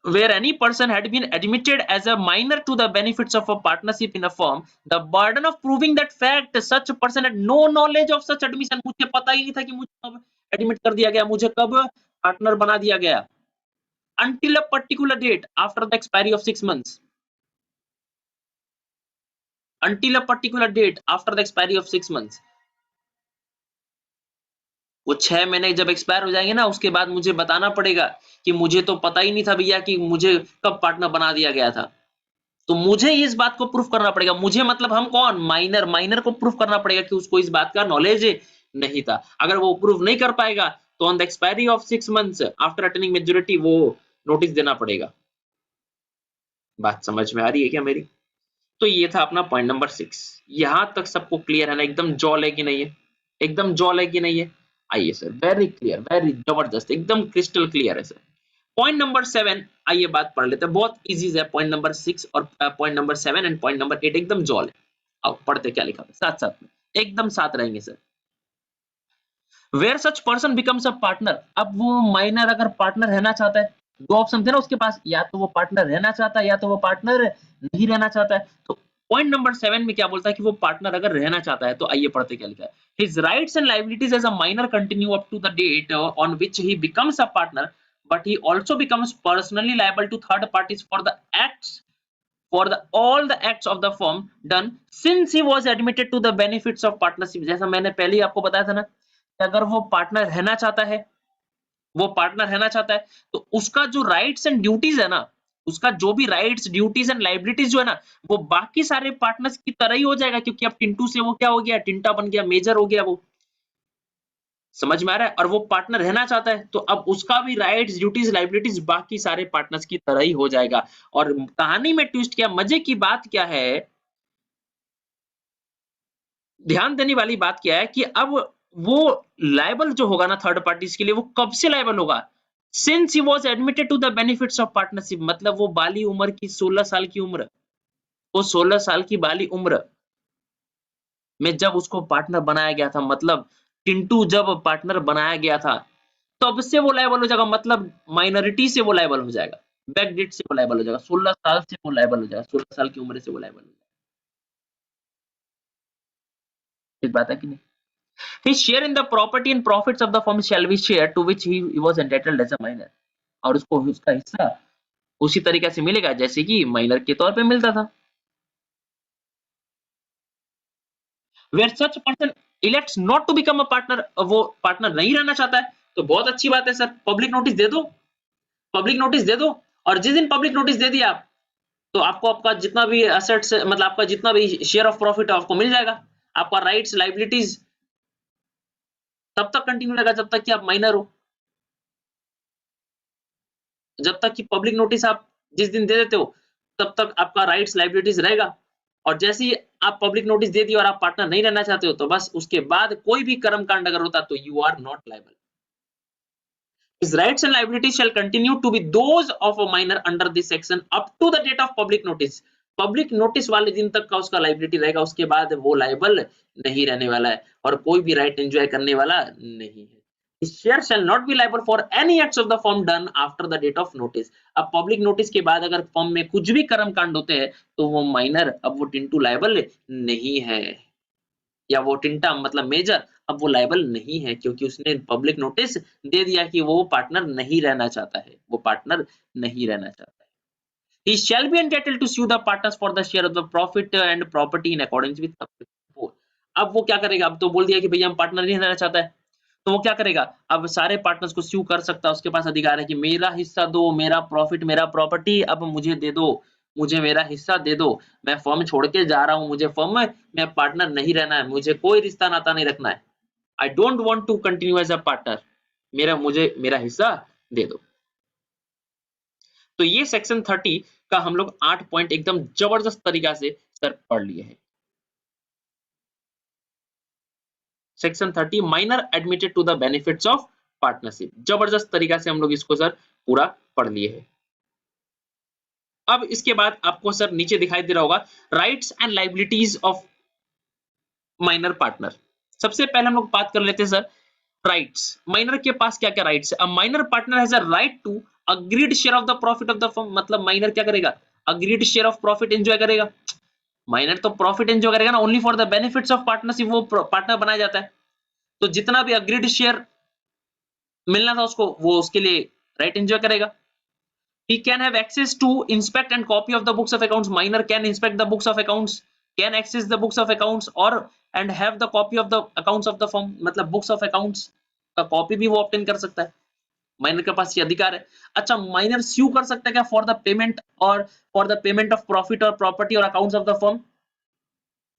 Where any person had been admitted as a minor to the benefits of a partnership in a firm, the burden of proving that fact such person had no knowledge of such admission, मुझे पता ही नहीं था कि मुझे कब एडमिट कर दिया गया, मुझे कब पार्टनर बना दिया गया, until a particular date after the expiry of 6 months, until a particular date after the expiry of 6 months, वो 6 महीने जब एक्सपायर हो जाएंगे ना, उसके बाद मुझे बताना पड़ेगा कि मुझे तो पता ही नहीं था भैया कि मुझे कब पार्टनर बना दिया गया था। तो मुझे इस बात को प्रूफ करना पड़ेगा, मुझे मतलब हम कौन, माइनर, माइनर को प्रूफ करना पड़ेगा कि उसको इस बात का नॉलेज नहीं था। अगर वो प्रूफ नहीं कर पाएगा तो on the expiry of 6 months after attaining majority वो नोटिस देना पड़ेगा। बात समझ में आ रही है क्या मेरी? तो ये था अपना पॉइंट नंबर 6। यहां तक सबको क्लियर है ना, एकदम जॉल है कि नहीं है, एकदम जॉल है कि नहीं है? आइए सर, वेरी क्लियर, वेरी जबरदस्त, एकदम क्रिस्टल क्लियर है सर। पॉइंट नंबर 7, आइए बात पढ़ लेते हैं, बहुत इजी है पॉइंट नंबर 6 और point number 7 and point number 8 एकदम जॉल है। आओ पढ़ते क्या लिखा है साथ साथ में, एकदम साथ रहेंगे sir. Where such person becomes a partner, अब वो माइनर अगर पार्टनर रहना चाहता है, दो ऑप्शन थे ना उसके पास, या तो वो पार्टनर रहना चाहता है या तो वो पार्टनर नहीं रहना चाहता है। तो पॉइंट नंबर 7 में क्या बोलता है कि वो पार्टनर अगर रहना चाहता है, तो आइए पढ़ते क्या लिखा है। His rights and liabilities as a minor continue up to the date on which he becomes a partner, but he also becomes personally liable to third parties for the acts, for the all the acts of the firm done since he was admitted to the benefits of partnership। जैसा मैंने पहले ही आपको बताया था ना कि अगर वो पार्टनर रहना चाहता है, वो पार्टनर रहना चाहता है, तो उसका जो राइट्स एंड ड्यूटीज है ना, उसका जो भी राइट्स ड्यूटीज एंड लाइबिलिटीज जो है ना, वो बाकी सारे पार्टनर्स की तरह ही हो जाएगा, क्योंकि अब टिंटू से वो क्या हो गया, टिंटा बन गया, मेजर हो गया वो। समझ में आ रहा है? और वो पार्टनर रहना चाहता है, तो अब उसका भी राइट्स, ड्यूटीज, लायबिलिटीज बाकी सारे पार्टनर्स की तरह ही हो जाएगा। और कहानी में ट्विस्ट क्या, मजे की बात क्या है, ध्यान देने वाली बात क्या है कि अब वो लायबल जो होगा ना थर्ड पार्टीज के लिए, वो कब से लायबल होगा, since he was admitted to the benefits of partnership, मतलब वो बाली उम्र की 16 साल की उम्र, वो 16 साल की बाली उम्र में जब उसको पार्टनर बनाया गया था, मतलब टिंटू जब पार्टनर बनाया गया था, तब से वो लायबल हो जाएगा, मतलब माइनॉरिटी से वो लायबल हो जाएगा, बैक डेट से वो लायबल हो जाएगा, 16 साल से वो लायबल हो जाएगा, 16 साल की उम्र से वो लायबल हो जाएगा। ठीक बात है कि नहीं? His share in the property and profits of the firm shall be shared to which he was entitled as a minor, और उसको उसका हिस्सा उसी तरीके से मिलेगा जैसे कि माइनर के तौर पे मिलता था। Where such person elects not to become a partner, वो पार्टनर नहीं रहना चाहता है, तो बहुत अच्छी बात है सर, पब्लिक नोटिस दे दो, पब्लिक नोटिस दे दो, और जिस दिन पब्लिक नोटिस दे दिया आप, तो आपको आपका जितना भी एसेट्स मतलब आपका जितना भी शेयर ऑफ प्रॉफिट है आपको मिल जाएगा। आपका राइट्स, लायबिलिटीज तब तक कंटिन्यू रहेगा जब तक कि आप माइनर हो। जब तक कि पब्लिक नोटिस आप जिस दिन दे देते हो, तब तक आपका राइट्स, लायबिलिटीज रहेगा। और जैसे ही आप पब्लिक नोटिस दे दिए और आप पार्टनर नहीं रहना चाहते हो, तो बस उसके बाद कोई भी कर्मकांड अगर होता तो you are not liable. His rights and liabilities shall continue to be those of a minor under this section up to the date of public notice. Public notice वाले दिन तक का उसका लाइबिलिटी रहेगा, उसके बाद वो लायबल नहीं रहने वाला है और कोई भी राइट एंजॉय करने वाला नहीं है। His share shall not be liable for any acts of the firm done after the date of notice. अब पब्लिक नोटिस के बाद अगर फर्म में कुछ भी कर्म कांड होते हैं तो वो माइनर, अब वो टिंटू लायबल नहीं है, या वो टिंटा मतलब मेजर अब वो लायबल नहीं है, क्योंकि उसने पब्लिक नोटिस दे दिया कि वो पार्टनर नहीं रहना चाहता है, वो पार्टनर नहीं रहना चाहता है। He shall be entitled to sue the partners for the share of the profit and property in accordance with subsection 4. अब वो क्या करेगा, अब तो बोल दिया कि भैया हम पार्टनर नहीं रहना चाहता है, तो वो क्या करेगा, अब सारे पार्टनर्स को स्यू कर सकता है, उसके पास अधिकार है कि मेरा हिस्सा दो, मेरा प्रॉफिट, मेरा प्रॉपर्टी अब मुझे दे दो, मुझे मेरा हिस्सा दे दो, मैं फर्म छोड़ के जा रहा हूं, मुझे फर्म में पार्टनर नहीं रहना है, मुझे कोई रिश्ता नाता नहीं रखना है, I don't want to continue as a partner, मुझे मेरा हिस्सा दे दो। तो ये सेक्शन 30 का हम लोग 8 पॉइंट एकदम जबरदस्त तरीका से सर पढ़ लिए हैं। Section 30 minor admitted to the benefits of partnership, जबरदस्त तरीका से हम लोग इसको सर पूरा पढ़ लिए हैं। अब इसके बाद आपको सर नीचे दिखाई दे रहा होगा rights and liabilities of minor partner. सबसे पहले हम लोग बात कर लेते हैं सर राइट्स। माइनर के पास क्या क्या राइट्स है? A minor partner has a right to agreed share of the profit of the firm. मतलब माइनर क्या करेगा, agreed share of profit enjoy करेगा। माइनर तो प्रॉफिट एंजॉय करेगा ना, only for the benefits of partnership वो पार्टनर बनाया जाता है, तो जितना भी अग्रीड शेयर मिलना था उसको, वो उसके लिए राइट एंजॉय करेगा। He can have access to inspect and copy of the books of accounts. Minor can inspect the books of accounts, can access the books of accounts or and have the copy of the accounts of the firm. मतलब books of accounts का कॉपी भी वो ऑब्टेन कर सकता है, माइनर के पास ये अधिकार है। अच्छा, माइनर स्यू कर सकता है क्या फॉर द पेमेंट और for the payment of profit और प्रॉपर्टी और अकाउंट्स ऑफ द फर्म?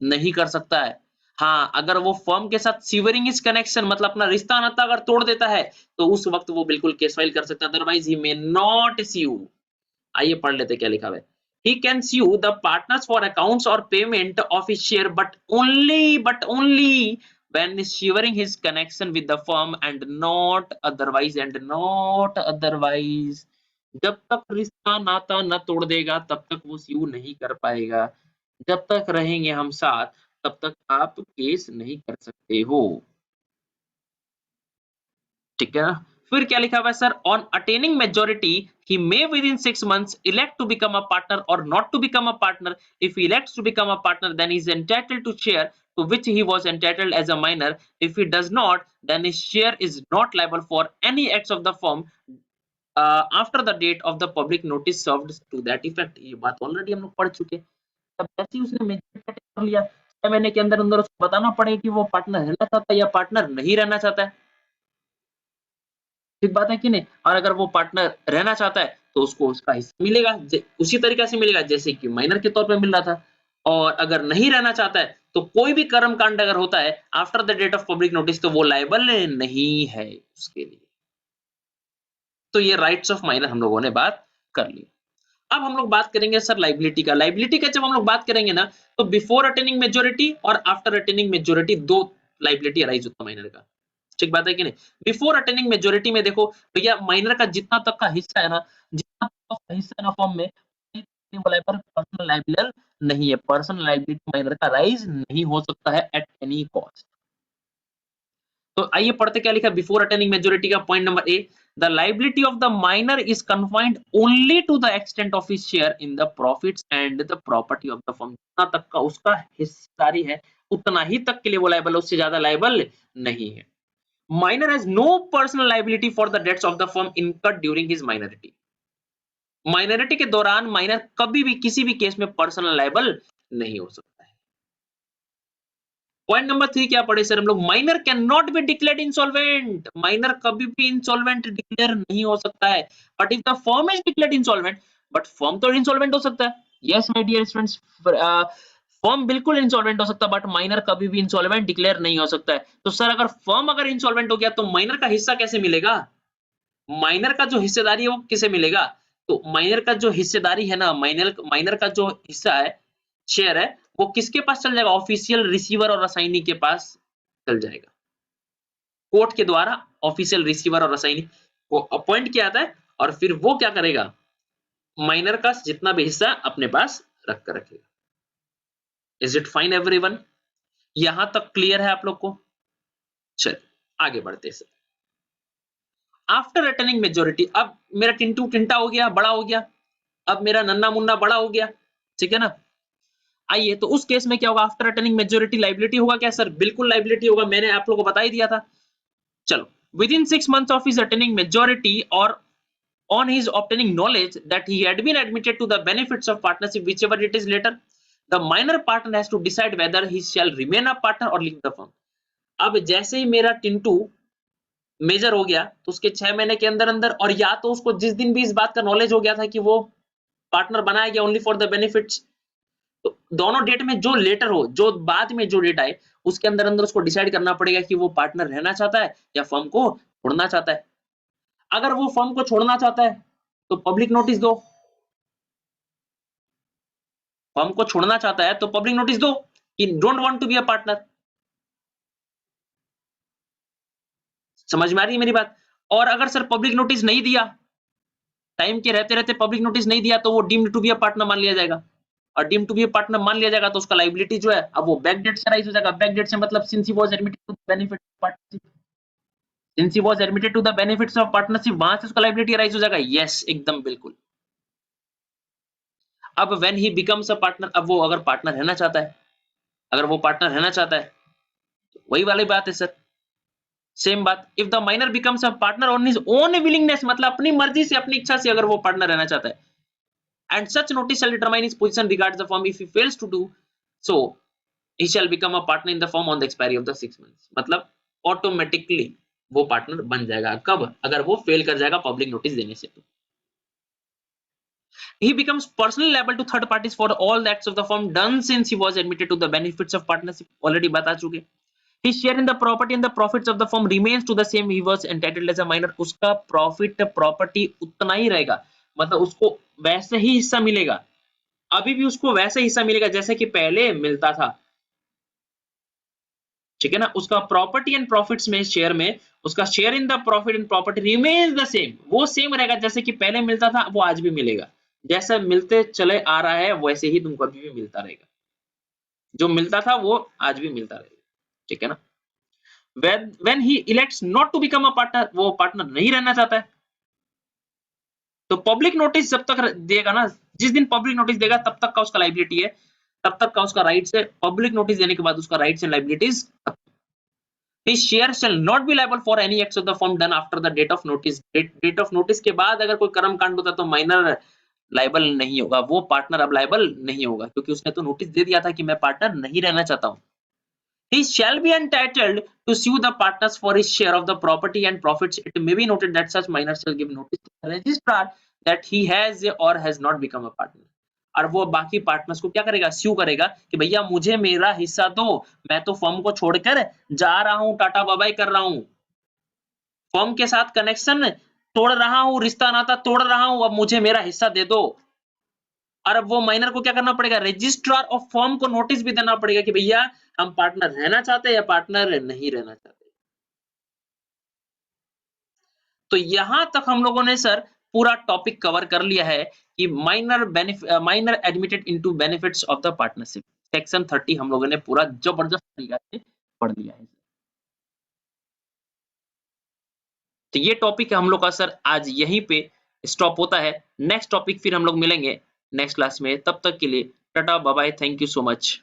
नहीं कर सकता है। हाँ, अगर वो फर्म के साथ सीवरिंग इज कनेक्शन मतलब अपना रिश्ता नाता अगर तोड़ देता है तो उस वक्त वो बिल्कुल केस फाइल कर सकता है, अदरवाइज ही मे नॉट स्यू। आइए पढ़ लेते क्या लिखा हुआ है। He can sue the partners for accounts or payment of his share, but only when severing his connection with the firm and not otherwise, and not otherwise। जब तक रिश्ता नाता न तोड़ देगा तब तक वो स्यू नहीं कर पाएगा। जब तक रहेंगे हम साथ तब तक आप केस नहीं कर सकते हो। ठीक है ना? फिर क्या लिखा हुआ है sir, on attaining majority he may within 6 months elect to become a partner or not to become a partner. If he elects to become a partner, then he is entitled to share to which he was entitled as a minor. If he does not, then his share is not liable for any acts of the firm after the date of the public notice served to that effect. ये बात ऑलरेडी हम लोग पढ़ चुके हैं। तब जैसे ही उसने मेजोरिटी कर लिया 6 महीने के अंदर अंदर उसको बताना पड़ेगा कि वो पार्टनर रहना चाहता है या पार्टनर नहीं रहना चाहता है। ठीक बात है कि नहीं? और अगर वो पार्टनर रहना चाहता है तो उसको उसका हिस्सा मिलेगा, उसी तरीके से मिलेगा जैसे कि माइनर के तौर पे मिल रहा था। और अगर नहीं रहना चाहता है तो कोई भी कर्म कांड अगर होता है after the date of public notice तो वो लायबल नहीं है उसके लिए। तो ये राइट्स ऑफ माइनर हम लोगों ने बात कर ली। अब हम लोग बात करेंगे सर लायबिलिटी का। लायबिलिटी का जब हम लोग बात करेंगे ना, तो बिफोर अटेनिंग मेजोरिटी और आफ्टर अटेनिंग मेजोरिटी दो लायबिलिटी अराइज होता है माइनर का। ठीक बात है कि नहीं? बिफोर अटेनिंग मेजोरिटी में देखो भैया, माइनर का जितना तक का हिस्सा है ना, जितना तक का हिस्सा है ना फॉर्म में, पर पर्सनल लायबिलिटी नहीं है। पर्सनल लायबिलिटी माइनर का राइज नहीं हो सकता है एट एनी कॉस्ट। तो आइए पढ़ते क्या लिखा बिफोर अटेनिंग मेजोरिटी का point number A. The liability of the minor is confined only to the extent of his share in the profits and the property of the firm। जितना तक का उसका हिस्सेदारी है उतना ही तक के लिए वो लायबल है, उससे ज्यादा लायबल नहीं है। Minor has no personal liability for the debts of the firm incurred during his minority। Minority के दौरान माइनर कभी भी किसी भी केस में पर्सनल लायबल नहीं हो सकता है। पॉइंट नंबर 3 क्या पढ़े सर हम लोग, minor can not be declared insolvent, minor कभी भी इंसॉल्वेंट डिक्लेयर नहीं हो सकता है, but if the firm is declared insolvent, but firm तो इंसॉल्वेंट हो सकता है, yes my dear students, firm बिल्कुल इंसॉल्वेंट हो सकता है, बट माइनर कभी भी इंसॉल्वेंट डिक्लेयर नहीं हो सकता है। तो सर अगर फर्म अगर इंसॉल्वेंट हो गया तो माइनर का हिस्सा कैसे मिलेगा, माइनर का जो हिस्सेदारी है वो किसे मिलेगा, तो माइनर का जो हिस्सेदारी है ना, माइनर माइनर का जो हिस्सा है, शेयर है, वो किसके पास चल जाएगा, ऑफिशियल रिसीवर और असाइनी के पास चल जाएगा, कोर्ट के द्वारा ऑफिशियल रिसीवर और असाइनी को अपॉइंट किया जाता है, और फिर वो क्या करेगा, माइनर का जितना भी हिस्सा अपने पास रख कर रखेगा। इज इट फाइन एवरीवन, यहां तक क्लियर है आप लोग को, चलिए आगे बढ़ते हैं। आफ्टर अटेनिंग मेजोरिटी, अब मेरा टिंटू टिंटा हो गया, बड़ा हो गया, अब मेरा नन्ना मुन्ना बड़ा हो गया, ठीक है ना। आइए तो उस केस में क्या होगा, आफ्टर अटेनिंग मेजोरिटी लाइबिलिटी होगा क्या सर, बिल्कुल लाइबिलिटी होगा, मैंने आप लोगों को बता ही दिया था। चलो, with in 6 months of his attaining majority और on his obtaining knowledge that he had been admitted to the benefits of partnership whichever it is later, the minor partner has to decide whether he shall remain a partner or leave the firm। अब जैसे ही मेरा टिंटू मेजर हो गया तो उसके 6 महीने के अंदर अंदर, और या तो उसको जिस दिन भी इस बात का नॉलेज हो गया था कि वो पार्टनर बनाया गया ओनली फॉर द बेनिफिट्स, तो दोनों डेट में जो लेटर हो, जो बाद में जो डेट आए, उसके अंदर अंदर उसको डिसाइड करना पड़ेगा कि वो पार्टनर रहना चाहता है या फर्म को छोड़ना चाहता है। अगर वो फर्म को छोड़ना चाहता है तो पब्लिक नोटिस दो, फर्म को छोड़ना चाहता है तो पब्लिक नोटिस दो कि don't want to be a partner. समझ में आ रही है मेरी बात। और अगर सर पब्लिक नोटिस नहीं दिया, टाइम के रहते रहते पब्लिक नोटिस नहीं दिया, तो वो deemed to be a partner मान लिया जाएगा, और deemed to be a partner मान लिया जाएगा तो उसका लायबिलिटी जो है अब वो बैक डेट से राइज हो जाएगा। बैक डेट से मतलब since he was admitted to the benefit partnership, since he was admitted to the benefits of partnership, वहां से उसका लायबिलिटी राइज हो जाएगा। यस एकदम बिल्कुल। अब when he becomes a partner, अब वो अगर पार्टनर रहना चाहता है, अगर वो पार्टनर रहना चाहता है, वही वाली बात है सर, सेम बात। If the minor becomes a partner on his own willingness, मतलब अपनी मर्जी से अपनी इच्छा से अगर वो पार्टनर रहना चाहता है, and such notice shall determine his position regards the firm, if he fails to do so he shall become a partner in the firm on the expiry of the 6 months, मतलब ऑटोमेटिकली वो पार्टनर बन जाएगा। कब, अगर वो फेल कर जाएगा पब्लिक नोटिस देने से। तो he becomes personally liable to third parties for all the acts of the firm done since he was admitted to the benefits of partnership, already बता चुके। his share in the property and the profits of the firm remains to the same he was entitled as a minor, उसका प्रॉफिट प्रॉपर्टी उतना ही रहेगा, मतलब उसको वैसे ही हिस्सा मिलेगा, अभी भी उसको वैसे हिस्सा मिलेगा जैसे कि पहले मिलता था, ठीक है ना। उसका प्रॉपर्टी एंड प्रॉफिट्स में शेयर में उसका share in the profit and property remains the same, वो सेम रहेगा जैसे कि पहले मिलता था, वो आज भी मिलेगा, जैसा मिलते चले आ रहा है वैसे ही तुमको अभी भी मिलता रहेगा, जो मिलता था वो आज भी मिलता रहेगा, ठीक है ना। when he elects not to become a partner, वो पार्टनर नहीं रहना चाहता है, तो पब्लिक नोटिस जब तक देगा ना, जिस दिन पब्लिक नोटिस देगा तब तक का उसका लायबिलिटी है, तब तक का उसका राइट्स है, पब्लिक नोटिस देने के बाद उसका rights and liabilities. his share shall not be liable for any acts of the firm done after the date of notice, date of notice के बाद अगर कोई कर्म कांड होता तो माइनर लायबल नहीं होगा, वो पार्टनर अब लायबल नहीं होगा, क्योंकि उसने तो नोटिस दे दिया था कि मैं पार्टनर नहीं रहना चाहता हूं। He shall be entitled to sue the partners for his share of the property and profits. It may be noted that such minor shall give notice to the registrar that he has or has not become a partner. और वो बाकी पार्टनर्स को क्या करेगा, स्यू करेगा कि भैया मुझे मेरा हिस्सा दो, मैं तो फर्म को छोड़कर जा रहा हूं, टाटा बाय कर रहा हूं, फर्म के साथ कनेक्शन तोड़ रहा हूं, रिश्ता नाता तोड़ रहा हूं, अब मुझे मेरा हिस्सा दे दो। और अब वो माइनर को क्या करना पड़ेगा, रजिस्ट्रार ऑफ फर्म को नोटिस भी देना पड़ेगा कि भैया हम पार्टनर रहना चाहते हैं या पार्टनर नहीं रहना चाहते। तो यहां तक हम लोगों ने सर पूरा टॉपिक कवर कर लिया है कि minor admitted into benefits of the partnership, section 30 हम लोगों ने पूरा जबरदस्त तरीके से पढ़ लिया है। तो ये टॉपिक हम लोग का सर आज यहीं पे स्टॉप होता है। नेक्स्ट टॉपिक फिर हम लोग मिलेंगे नेक्स्ट क्लास में, तब तक के लिए tata bye bye, thank you so much.